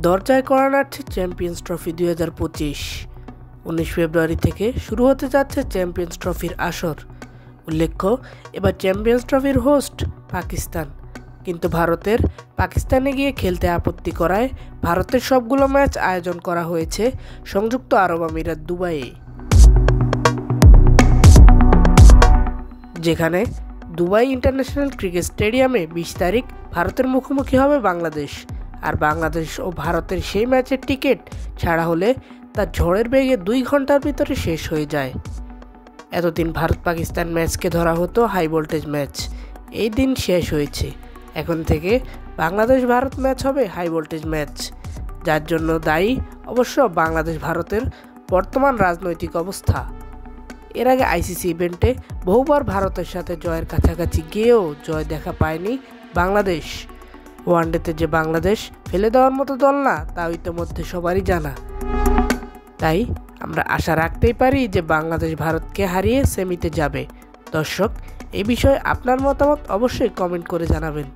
দরজায় কড়া নাড়ছে champions trophy 2025। 19 ফেব্রুয়ারি থেকে শুরু হতে যাচ্ছে চ্যাম্পিয়ন্স ট্রফির আসর। উল্লেখ্য, এবার চ্যাম্পিয়ন্স ট্রফির হোস্ট পাকিস্তান, কিন্তু ভারতের পাকিস্তানে গিয়ে খেলতে আপত্তি করায় ভারতের সবগুলো ম্যাচ আয়োজন করা হয়েছে সংযুক্ত আরব আমিরাত দুবাইয়ে, যেখানে দুবাই ইন্টারন্যাশনাল ক্রিকেট স্টেডিয়ামে 20 তারিখ ভারতের মুখোমুখি হবে বাংলাদেশ। আর বাংলাদেশ ও ভারতের সেই ম্যাচের টিকিট ছাড়া হলে তা ঝড়ের বেগে 2 ঘন্টার ভিতরে শেষ হয়ে যায়। এতদিন ভারত পাকিস্তান ম্যাচকে ধরা হতো হাই ভোল্টেজ ম্যাচ, এই দিন শেষ হয়েছে। এখন থেকে বাংলাদেশ ভারত ম্যাচ হবে হাই ভোল্টেজ ম্যাচ, যার জন্য দায়ী অবশ্য বাংলাদেশ ভারতের বর্তমান রাজনৈতিক অবস্থা। এর আগে আইসিসি ইভেন্টে বহুবার ভারতের সাথে জয়ের কাছাকাছি গিয়েও জয় দেখা পায়নি বাংলাদেশ। ওয়ানডেতে যে বাংলাদেশ ফেলে দেওয়ার মতো দল না, তা ইতিমধ্যে সবারই জানা। তাই আমরা আশা রাখতেই পারি যে বাংলাদেশ ভারতকে হারিয়ে সেমিতে যাবে। দর্শক, এই বিষয়ে আপনার মতামত অবশ্যই কমেন্ট করে জানাবেন।